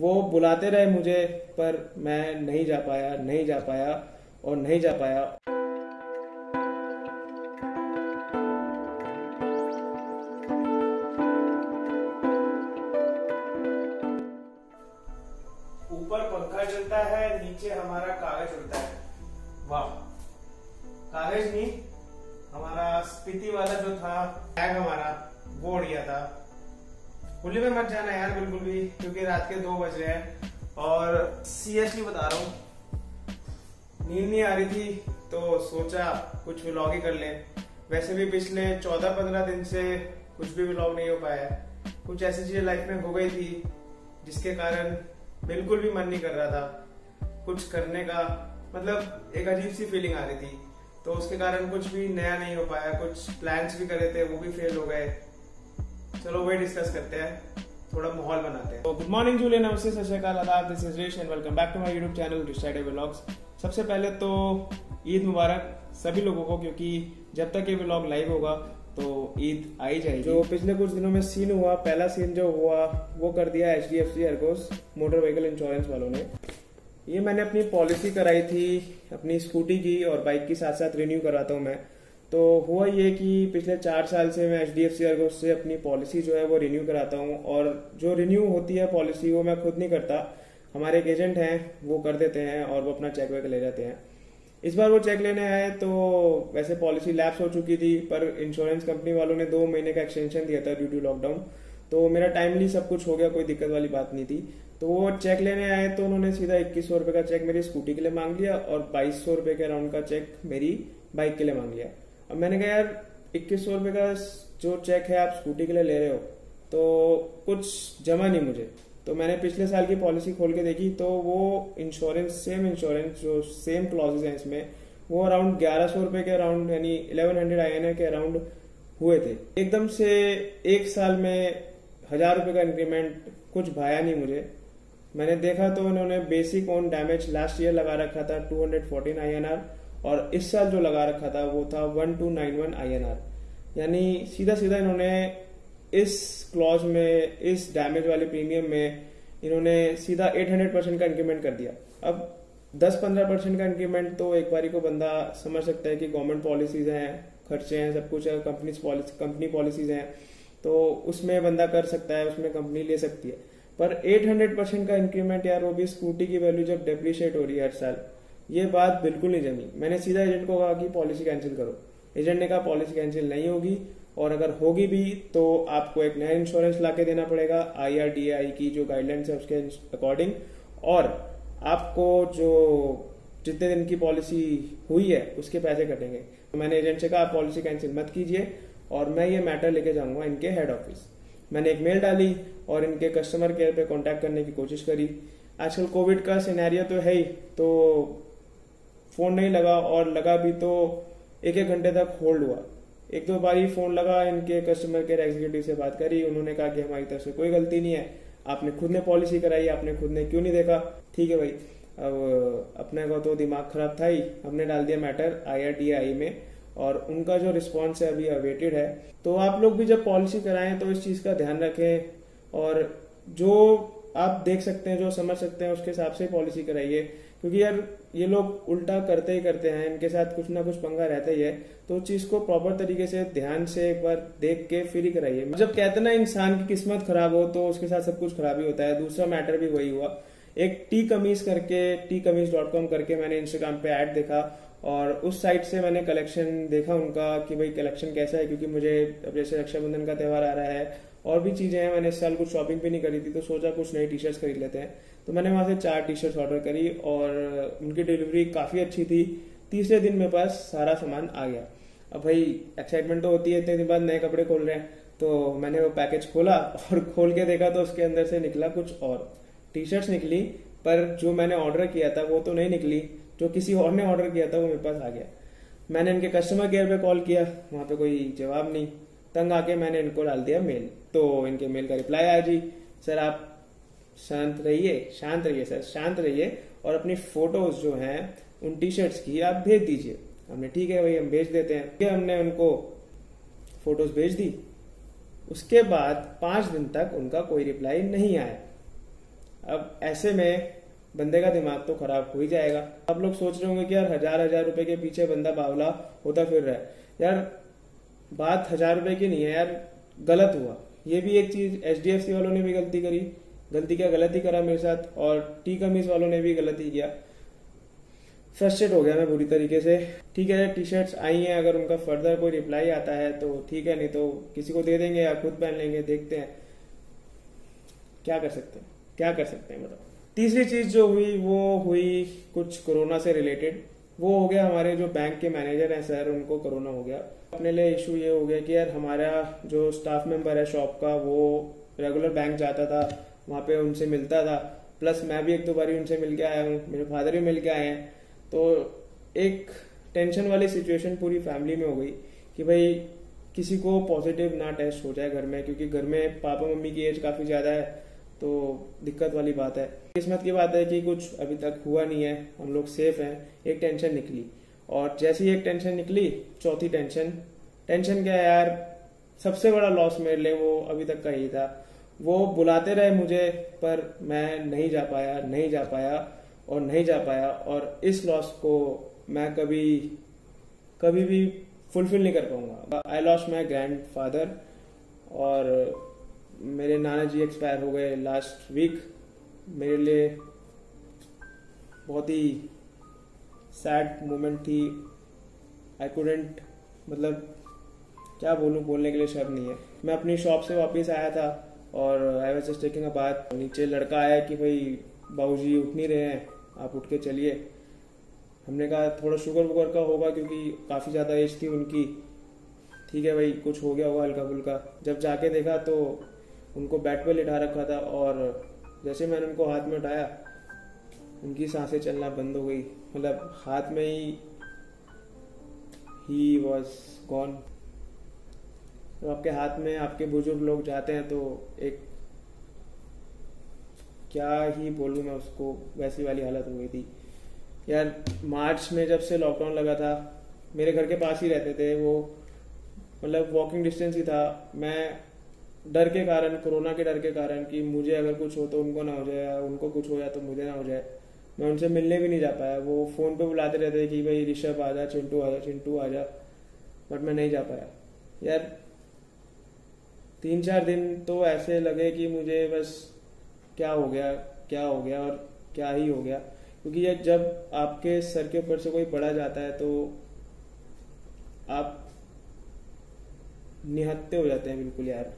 वो बुलाते रहे मुझे, पर मैं नहीं जा पाया और नहीं जा पाया। ऊपर पंखा चलता है, नीचे हमारा कागज उड़ता है। वाह, कागज नहीं, हमारा स्पीति वाला जो था बैग हमारा वो उड़ गया था। होली में मत जाना यार बिल्कुल भी, क्योंकि रात के 2 बज रहे हैं और सीरियसली बता रहा हूँ, नींद नहीं आ रही थी तो सोचा कुछ व्लॉग ही कर लें। वैसे भी पिछले 14-15 दिन से कुछ भी व्लॉग नहीं हो पाया है। कुछ ऐसी चीजें लाइफ में हो गई थी जिसके कारण बिल्कुल भी मन नहीं कर रहा था कुछ करने का, मतलब एक अजीब सी फीलिंग आ रही थी, तो उसके कारण कुछ भी नया नहीं हो पाया। कुछ प्लान्स भी करे थे, वो भी फेल हो गए। चलो वही डिस्कस करते हैं, थोड़ा माहौल बनाते हैं। तो गुड मॉर्निंग जूलिया, नमस्ते, सत श्री अकाल, आदाब, this is Resh and welcome back to my YouTube channel decided vlogs. सबसे पहले तो ईद मुबारक सभी लोगों को, क्योंकि जब तक ये व्लॉग लाइव होगा तो ईद आ ही जाएगी। जो पिछले कुछ दिनों में सीन हुआ, पहला सीन जो हुआ वो कर दिया HDFC एयरकोस मोटर व्हीकल इंश्योरेंस वालों ने। ये मैंने अपनी पॉलिसी कराई थी अपनी स्कूटी की और बाइक की, साथ साथ रिन्यू करवाता हूँ मैं। तो हुआ ये कि पिछले 4 साल से मैं HDFC एयरकोस से अपनी पॉलिसी जो है वो रिन्यू कराता हूँ, और जो रिन्यू होती है पॉलिसी वो मैं खुद नहीं करता, हमारे एक एजेंट हैं वो कर देते हैं और वो अपना चेक वेक ले जाते हैं। इस बार वो चेक लेने आए तो वैसे पॉलिसी लैप्स हो चुकी थी, पर इंश्योरेंस कंपनी वालों ने 2 महीने का एक्सटेंशन दिया था ड्यू टू लॉकडाउन, तो मेरा टाइमली सब कुछ हो गया, कोई दिक्कत वाली बात नहीं थी। तो वो चेक लेने आए तो उन्होंने सीधा 2100 रुपए का चेक मेरी स्कूटी के लिए मांग लिया और 2200 रुपए के अराउंड का चेक मेरी बाइक के लिए मांग लिया। अब मैंने कहा यार 2100 रुपए का जो चेक है आप स्कूटी के लिए ले रहे हो तो कुछ जमा नहीं मुझे। तो मैंने पिछले साल की पॉलिसी खोल के देखी तो वो सेम इंश्योरेंस जो सेम क्लॉजेज हैं इसमें, वो अराउंड 1100 रुपए के अराउंड, यानी 1100 INR के अराउंड हुए थे। एकदम से 1 साल में 1000 रुपए का इंक्रीमेंट कुछ भाया नहीं मुझे। मैंने देखा तो उन्होंने basic on damage last year लगा रखा था 214 INR, और इस साल जो लगा रखा था वो था 1291 INR। यानी सीधा सीधा इन्होंने इस क्लॉज में, इस डैमेज वाले प्रीमियम में इन्होंने सीधा 800% का इंक्रीमेंट कर दिया। अब 10-15% का इंक्रीमेंट तो एक बारी को बंदा समझ सकता है कि गवर्नमेंट पॉलिसीज हैं, खर्चे हैं, सब कुछ है, कंपनी पॉलिसीज हैं, तो उसमें बंदा कर सकता है, उसमें कंपनी ले सकती है। पर 800% का इंक्रीमेंट यार, वो भी स्कूटी की वैल्यू जब डेप्रिशिएट हो रही है हर साल, ये बात बिल्कुल नहीं जमी। मैंने सीधा एजेंट को कहा कि पॉलिसी कैंसिल करो। एजेंट ने कहा पॉलिसी कैंसिल नहीं होगी, और अगर होगी भी तो आपको एक नया इंश्योरेंस लाके देना पड़ेगा IRDAI की जो गाइडलाइंस है उसके अकॉर्डिंग, और आपको जो जितने दिन की पॉलिसी हुई है उसके पैसे कटेंगे। तो मैंने एजेंट से कहा आप पॉलिसी कैंसिल मत कीजिए और मैं ये मैटर लेके जाऊंगा इनके हेड ऑफिस। मैंने एक मेल डाली और इनके कस्टमर केयर पे कांटेक्ट करने की कोशिश करी। आजकल कोविड का सिनेरियो तो है ही, तो फोन नहीं लगा, और लगा भी तो 1-1 घंटे तक होल्ड हुआ। 1-2 बार ही फोन लगा, इनके कस्टमर केयर एग्जीक्यूटिव से बात करी, उन्होंने कहा कि हमारी तरफ से कोई गलती नहीं है, आपने खुद ने पॉलिसी कराई, आपने खुद ने क्यों नहीं देखा। ठीक है भाई, अब अपने को तो दिमाग खराब था ही, हमने डाल दिया मैटर IRDAI में, और उनका जो रिस्पॉन्स है अभी अवेटेड है। तो आप लोग भी जब पॉलिसी कराएं तो इस चीज का ध्यान रखें, और जो आप देख सकते हैं, जो समझ सकते हैं, उसके हिसाब से पॉलिसी कराइए, क्योंकि यार ये लोग उल्टा करते ही करते हैं, इनके साथ कुछ ना कुछ पंगा रहता ही है। तो उस चीज को प्रॉपर तरीके से ध्यान से एक बार देख के फिर ही कराइए। जब कहते हैं ना इंसान की किस्मत खराब हो तो उसके साथ सब कुछ खराब ही होता है। दूसरा मैटर भी वही हुआ। एक टीकमीज करके, tkameez.com करके मैंने इंस्टाग्राम पे ऐड देखा, और उस साइट से मैंने कलेक्शन देखा उनका कि भाई कलेक्शन कैसा है, क्योंकि मुझे अब जैसे रक्षाबंधन का त्यौहार आ रहा है और भी चीजें हैं। मैंने इस साल कुछ शॉपिंग भी नहीं करी थी, तो सोचा कुछ नई टी-शर्ट्स खरीद लेते हैं। तो मैंने वहां से 4 टी-शर्ट्स ऑर्डर करी और उनकी डिलीवरी काफी अच्छी थी। तीसरे दिन मेरे पास सारा सामान आ गया। अब भाई एक्साइटमेंट तो होती है, इतने दिन बाद नए कपड़े खोल रहे हैं, तो मैंने वो पैकेज खोला और खोल के देखा तो उसके अंदर से निकला कुछ और। टी-शर्ट्स निकली, पर जो मैंने ऑर्डर किया था वो तो नहीं निकली, जो किसी और ने ऑर्डर किया था वो मेरे पास आ गया। मैंने इनके कस्टमर केयर पे कॉल किया, वहां पे कोई जवाब नहीं। तंग आके मैंने इनको डाल दिया मेल, तो इनके मेल का रिप्लाई आया, जी सर आप शांत रहिए सर, शांत रहिए, और अपनी फोटोज जो हैं उन टी-शर्ट्स की आप भेज दीजिए। हमने ठीक है भाई, हम भेज देते हैं। हमने उनको फोटोज भेज दी। उसके बाद 5 दिन तक उनका कोई रिप्लाई नहीं आया। अब ऐसे में बंदे का दिमाग तो खराब हो ही जाएगा। आप लोग सोच रहे होंगे कि यार 1000 रुपए के पीछे बंदा बावला होता फिर रहा है। यार बात 1000 रुपए की नहीं है यार, गलत हुआ। ये भी एक चीज HDFC वालों ने भी गलती करी, गलती क्या गलती करा मेरे साथ, और टी कमीज वालों ने भी गलती किया। फ्रस्ट्रेट हो गया मैं बुरी तरीके से। ठीक है, टी शर्ट्स आई हैं, अगर उनका फर्दर कोई रिप्लाई आता है तो ठीक है, नहीं तो किसी को दे देंगे या खुद पहन लेंगे, देखते हैं क्या कर सकते हैं बताओ। तीसरी चीज जो हुई वो हुई कुछ कोरोना से रिलेटेड। वो हो गया हमारे जो बैंक के मैनेजर हैं सर, उनको कोरोना हो गया। अपने लिए इशू ये हो गया कि यार हमारा जो स्टाफ मेंबर है शॉप का, वो रेगुलर बैंक जाता था, वहां पे उनसे मिलता था, प्लस मैं भी 1-2 बार उनसे मिल के आया हूँ, मेरे फादर भी मिल के आए हैं। तो एक टेंशन वाली सिचुएशन पूरी फैमिली में हो गई कि भाई किसी को पॉजिटिव ना टेस्ट हो जाए घर में, क्योंकि घर में पापा मम्मी की एज काफी ज्यादा है, तो दिक्कत वाली बात है। किस्मत की बात है कि कुछ अभी तक हुआ नहीं है, हम लोग सेफ हैं। एक टेंशन निकली, और जैसी एक टेंशन निकली, चौथी टेंशन क्या है यार, सबसे बड़ा लॉस मेरे लिए वो अभी तक का ही था। वो बुलाते रहे मुझे, पर मैं नहीं जा पाया, और इस लॉस को मैं कभी भी फुलफिल नहीं कर पाऊंगा। आई लॉस्ट माई ग्रैंडफादर, और मेरे नाना जी एक्सपायर हो गए लास्ट वीक। मेरे लिए बहुत ही सैड मोमेंट थी। आई कुडेंट, मतलब क्या बोलूं, बोलने के लिए शब्द नहीं है। मैं अपनी शॉप से वापस आया था और I was just taking a bath. नीचे लड़का आया कि भाई बाबूजी उठ नहीं रहे हैं, आप उठ के चलिए। हमने कहा थोड़ा शुगर वुगर का होगा, क्योंकि काफ़ी ज़्यादा एज थी उनकी। ठीक है भाई, कुछ हो गया होगा हल्का फुल्का। जब जाके देखा तो उनको बेड पे लिटा रखा था, और जैसे मैंने उनको हाथ में उठाया, उनकी सांसें चलना बंद हो गई। मतलब हाथ में ही वॉज गॉन। तो आपके हाथ में आपके बुजुर्ग लोग जाते हैं तो एक, क्या ही बोलूं मैं उसको, वैसी वाली हालत हो गई थी यार। मार्च में जब से लॉकडाउन लगा था, मेरे घर के पास ही रहते थे वो, मतलब वॉकिंग डिस्टेंस ही था। मैं डर के कारण, कोरोना के डर के कारण कि मुझे अगर कुछ हो तो उनको ना हो जाए, उनको कुछ हो जाए तो मुझे ना हो जाए, मैं उनसे मिलने भी नहीं जा पाया। वो फोन पे बुलाते रहते कि भाई ऋषभ आ जा, चिंटू आ जा, बट मैं नहीं जा पाया यार। 3-4 दिन तो ऐसे लगे कि मुझे बस क्या हो गया और क्या ही हो गया। क्योंकि ये जब आपके सर के ऊपर से कोई पड़ा जाता है तो आप निहत्ते हो जाते हैं बिल्कुल यार।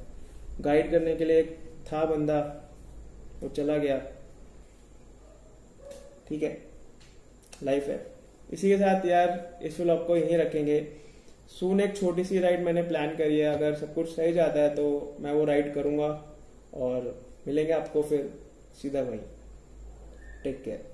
गाइड करने के लिए एक था बंदा, वो चला गया। ठीक है, लाइफ है। इसी के साथ यार इस व्लॉग को यहीं रखेंगे। सून एक छोटी सी राइड मैंने प्लान करी है, अगर सब कुछ सही जाता है तो मैं वो राइड करूंगा, और मिलेंगे आपको फिर सीधा वहीं। Take care.